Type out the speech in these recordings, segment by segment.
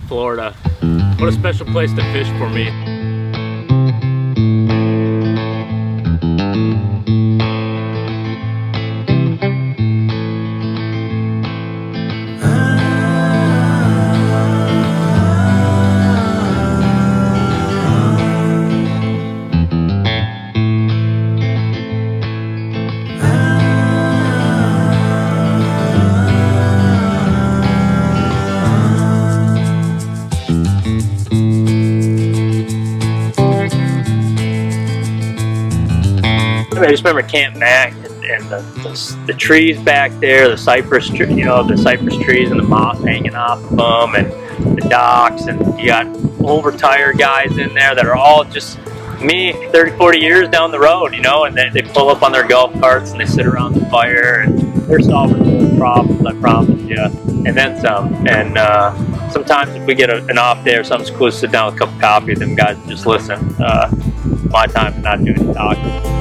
Florida. What a special place to fish for me. I just remember camping back and the trees back there, the cypress, the cypress trees and the moss hanging off of them, and the docks, and you got over-tired guys in there that are all just me 30-40 years down the road, and they pull up on their golf carts and they sit around the fire and they're solving little problems, I promise you, and then some. And sometimes if we get an off day or something's cool, sit down with a cup of coffee, them guys just listen. My time to not do any talking.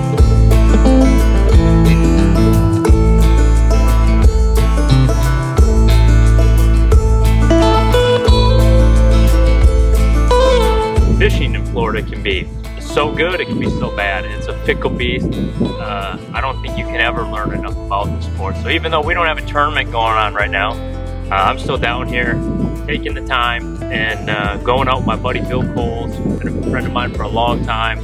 Fishing in Florida can be so good, it can be so bad. It's a fickle beast. I don't think you can ever learn enough about the sport. So even though we don't have a tournament going on right now, I'm still down here taking the time and going out with my buddy Bill Kohls, been a friend of mine for a long time.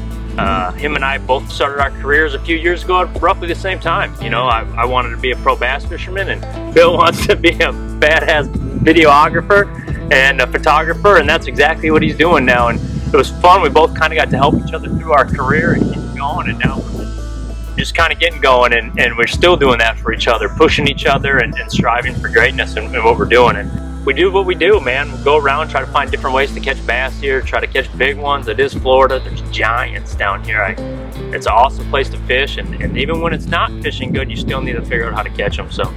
Him and I both started our careers a few years ago at roughly the same time. I wanted to be a pro bass fisherman, and Bill wants to be a badass videographer and a photographer, and that's exactly what he's doing now. And it was fun. We both kind of got to help each other through our career and keep going, and now we're just kind of getting going, and we're still doing that for each other, pushing each other and striving for greatness in what we're doing. And we do what we do, man. We go around, try to find different ways to catch bass here, try to catch big ones. It is Florida. There's giants down here. It's an awesome place to fish, and even when it's not fishing good, you still need to figure out how to catch them. So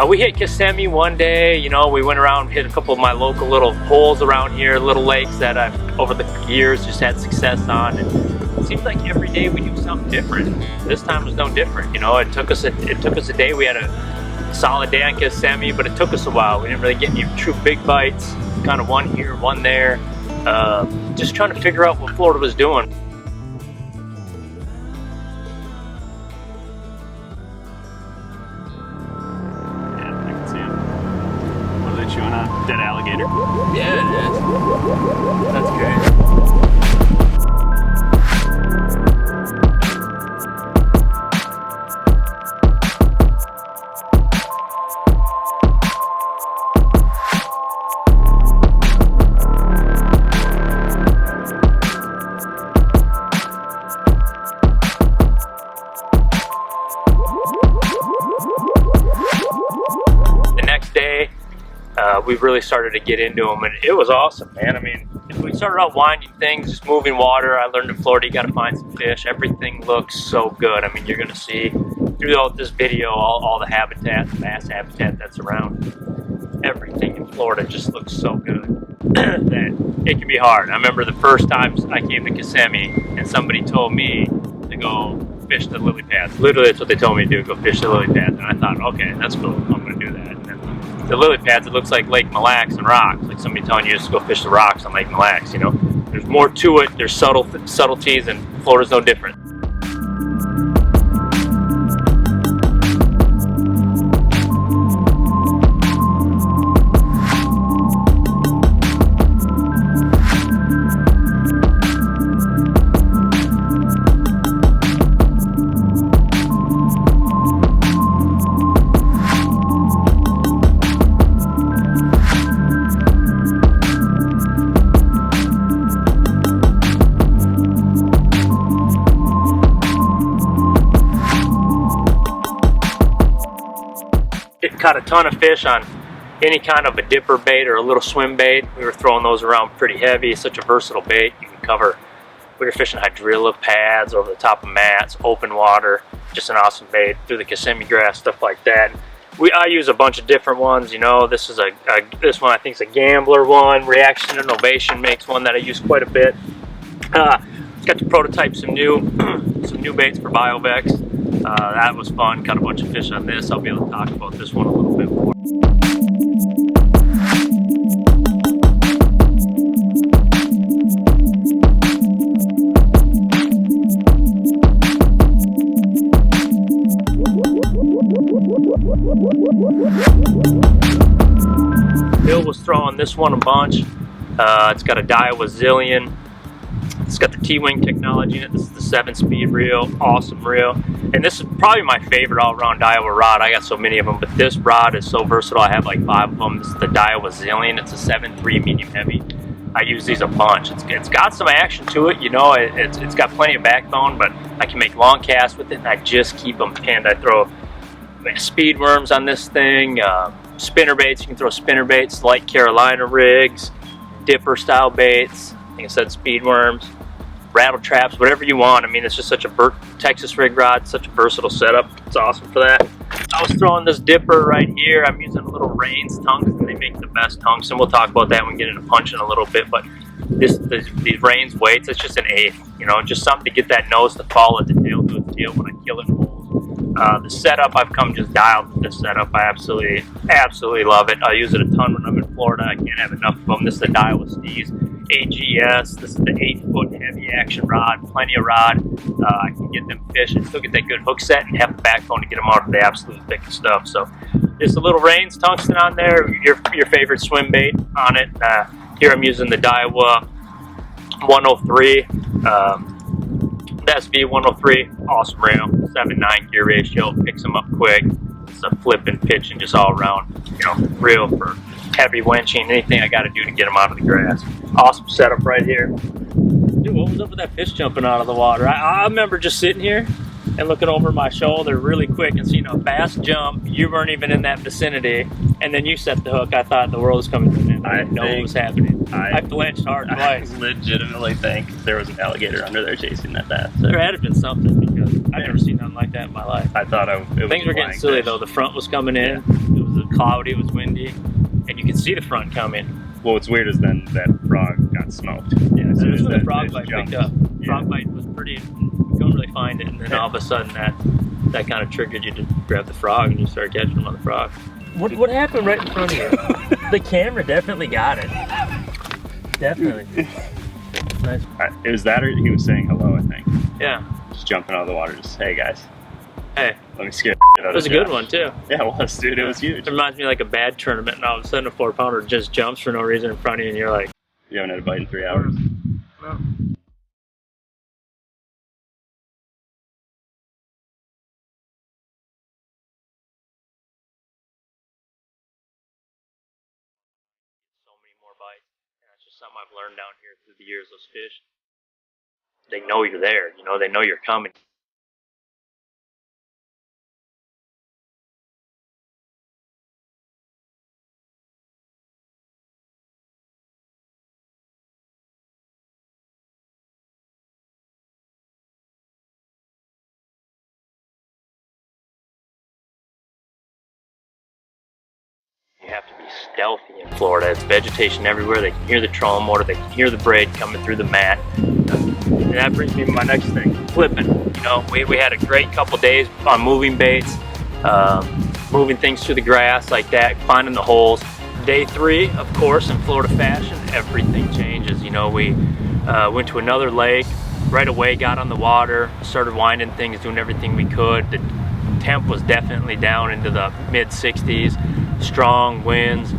we hit Kissimmee one day. We went around, hit a couple of my local little holes around here, little lakes that I've over the years just had success on. And it seems like every day we do something different. This time was no different. It took us a day. We had a solid day on Kissimmee, but it took us a while. We didn't really get any true big bites, kind of one here, one there, just trying to figure out what Florida was doing. Yeah, I can see it. What are they chewing on? Dead alligator? Yeah, it is. That's great. Day, we really started to get into them, and it was awesome, man. I mean, if we started out winding things, just moving water. I learned in Florida you got to find some fish. Everything looks so good. I mean, you're gonna see throughout this video all the habitat, the bass habitat that's around. Everything in Florida just looks so good that it can be hard. I remember the first time I came to Kissimmee and somebody told me to go fish the lily pads. Literally, that's what they told me to do, go fish the lily pads. And I thought, okay, that's cool, I'm gonna do that. And then the lily pads, it looks like Lake Mille Lacs and rocks, like somebody telling you just to go fish the rocks on Lake Mille Lacs, There's more to it, there's subtleties, and Florida's no different. Caught a ton of fish on any kind of a dipper bait or a little swim bait. We were throwing those around pretty heavy. It's such a versatile bait. You can cover, we were fishing hydrilla pads over the top of mats, open water, just an awesome bait, through the Kissimmee grass, stuff like that. I use a bunch of different ones, this is this one I think is a Gambler one. Reaction and Ovation makes one that I use quite a bit. Got to prototype some new baits for BioVex. That was fun. Caught a bunch of fish on this. I'll be able to talk about this one a little bit more. throwing this one a bunch. It's got a Daiwa Zillion. It's got the T-Wing technology in it. This is the 7-speed reel, awesome reel. And this is probably my favorite all-around Daiwa rod. I got so many of them, but this rod is so versatile. I have like 5 of them. This is the Daiwa Zillion. It's a 7.3 medium heavy. I use these a bunch. It's got some action to it, you know. It's got plenty of backbone, but I can make long casts with it, and I just keep them pinned. I throw speed worms on this thing, spinner baits. You can throw spinner baits, light Carolina rigs, dipper style baits. Like I said, speed worms, rattle traps, whatever you want. I mean, it's just such a Texas rig rod, such a versatile setup. It's awesome for that. I was throwing this dipper right here. I'm using a little Rains tungsten. They make the best tungsten. We'll talk about that when we get into punching a little bit. But these Rains weights, it's just an eighth. You know, just something to get that nose to follow the tail to its tail when I kill it in holes. The setup, I've come just dialed with this setup. I absolutely love it. I use it a ton when I'm in Florida. I can't have enough of them. This is the Daiwa Steez AGS. This is the 8-foot heavy action rod, plenty of rod. I can get them fish and still get that good hook set and have the backbone to get them out of the absolute thickest stuff. So just a little Rains tungsten on there, your favorite swim bait on it. Here I'm using the Daiwa 103. SV 103, awesome reel, 7-9 gear ratio, picks them up quick. It's a flip and pitch and just all around, you know, reel for heavy winching, anything I got to do to get them out of the grass. Awesome setup right here. Dude, what was up with that fish jumping out of the water? I remember just sitting here and looking over my shoulder really quick and seeing a bass jump. You weren't even in that vicinity, and then you set the hook. I thought the world was coming to an end. I didn't know what was happening. I flinched hard twice. I legitimately think there was an alligator under there chasing that bass. There had to have been something, because I've never seen nothing like that in my life. I thought things were getting silly though. The front was coming in. Yeah. It was cloudy. It was windy, and you could see the front coming. Well, what's weird is then that frog got smoked. Yeah, as soon as the frog bite picked up. Frog bite was pretty. You couldn't really find it, and then all of a sudden that kind of triggered you to grab the frog, and you started catching them on the frog. What happened right in front of you? The camera definitely got it. Definitely. Nice. It was that, or he was saying hello, I think. Yeah. Just jumping out of the water, just, hey guys. Hey. Let me scare the shit out of It was a good one too. Yeah, it was, dude. It was huge. It reminds me of like a bad tournament, and all of a sudden a 4-pounder just jumps for no reason in front of you, and you're like, you haven't had a bite in 3 hours. No. So many more bites, and that's just something I've learned down here through the years. Those fish, they know you're there. You know, they know you're coming. You have to be stealthy in Florida. It's vegetation everywhere. They can hear the trolling motor. They can hear the braid coming through the mat. And that brings me to my next thing, flipping. You know, we had a great couple days on moving baits, moving things through the grass like that, finding the holes. Day 3, of course, in Florida fashion, everything changes. You know, we went to another lake, right away got on the water, started winding things, doing everything we could. The temp was definitely down into the mid-60s. Strong winds,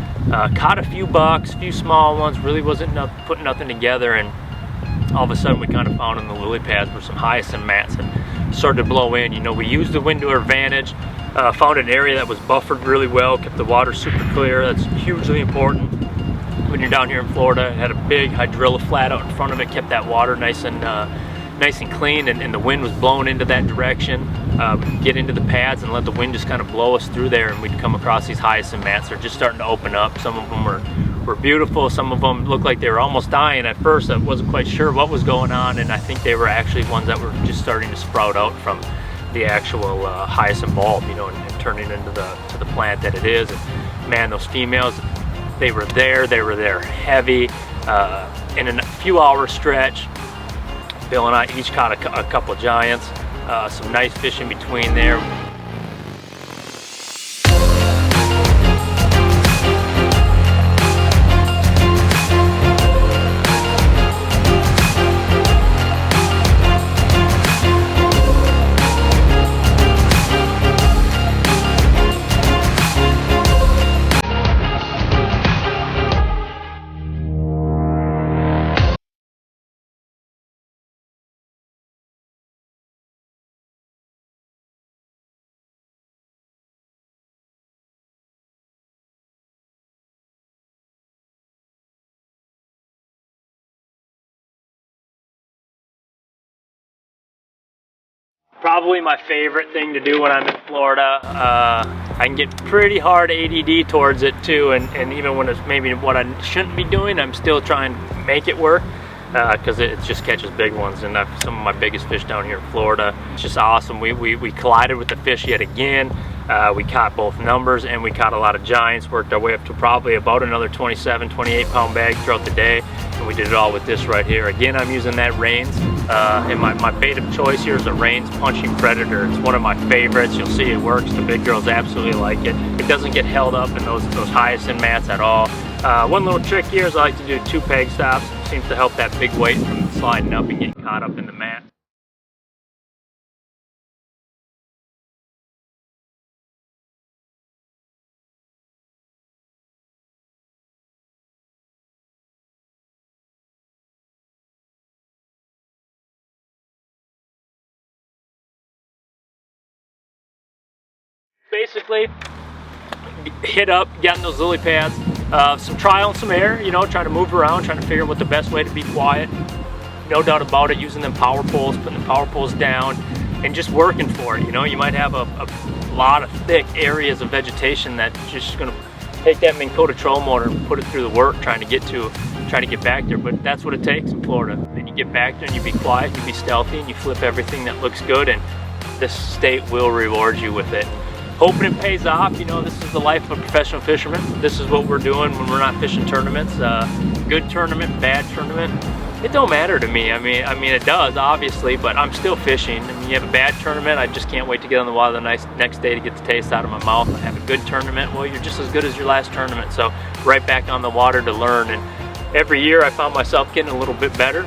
caught a few bucks, a few small ones, really wasn't putting nothing together, and all of a sudden we kind of found in the lily pads where some hyacinth mats had started to blow in. You know, we used the wind to our advantage, found an area that was buffered really well, kept the water super clear. That's hugely important when you're down here in Florida. It had a big hydrilla flat out in front of it, kept that water nice and clean, and the wind was blowing into that direction. We could get into the pads and let the wind just kind of blow us through there, and we'd come across these hyacinth mats. They're just starting to open up. Some of them were beautiful. Some of them looked like they were almost dying at first. I wasn't quite sure what was going on, and I think they were actually ones that were just starting to sprout out from the actual hyacinth bulb, you know, and turning into the plant that it is. And man, those females, they were there heavy. In a few hour stretch, Bill and I each caught a couple of giants, some nice fish in between there. Probably my favorite thing to do when I'm in Florida. I can get pretty hard ADD towards it too, and even when it's maybe what I shouldn't be doing, I'm still trying to make it work because it just catches big ones, and I've some of my biggest fish down here in Florida. It's just awesome. We collided with the fish yet again. We caught both numbers and we caught a lot of giants, worked our way up to probably about another 27, 28 pound bag throughout the day, and we did it all with this right here. Again, I'm using that Rains, and my bait of choice here is a Rains Punching Predator. It's one of my favorites. You'll see it works. The big girls absolutely like it. It doesn't get held up in those hyacinth mats at all. One little trick here is I like to do 2 peg stops. It seems to help that big weight from sliding up and getting caught up in the mat. Basically, hit up, getting those lily pads, some trial and some error, you know, trying to move around, trying to figure out what the best way to be quiet. No doubt about it, using them power poles, putting the power poles down, and just working for it. You know, you might have a lot of thick areas of vegetation that's just going to take that Minn Kota trolling motor and put it through the work trying to get back there. But that's what it takes in Florida. Then you get back there and you be quiet, you be stealthy, and you flip everything that looks good, and this state will reward you with it. Hoping it pays off. You know, this is the life of a professional fisherman. This is what we're doing when we're not fishing tournaments. Good tournament, bad tournament, it don't matter to me. I mean it does, obviously, but I'm still fishing. I mean, you have a bad tournament, I just can't wait to get on the water the next day to get the taste out of my mouth. I have a good tournament, well, you're just as good as your last tournament. So right back on the water to learn. And every year I found myself getting a little bit better,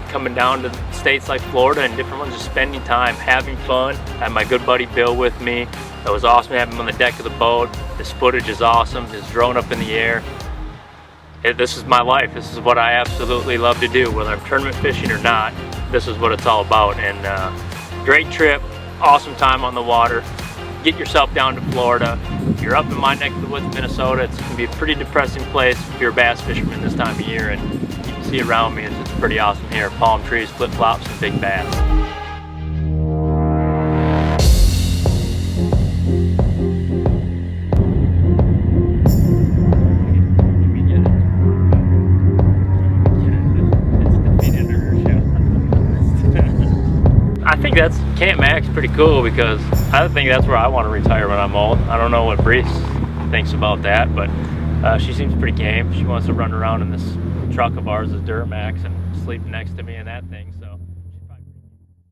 coming down to states like Florida and different ones, just spending time, having fun. I had my good buddy Bill with me. It was awesome to have him on the deck of the boat. This footage is awesome, his drone up in the air. This is my life. This is what I absolutely love to do, whether I'm tournament fishing or not. This is what it's all about. And great trip, awesome time on the water. Get yourself down to Florida. You're up in my neck of the woods, Minnesota. It's going to be a pretty depressing place if you're a bass fisherman this time of year. And you can see around me, it's pretty awesome here. Palm trees, flip-flops, and big bass. I think that's Camp Mac's pretty cool because I think that's where I want to retire when I'm old. I don't know what Brees thinks about that, but she seems pretty game. She wants to run around in this truck of ours, this Duramax, and sleep next to me and that thing. So.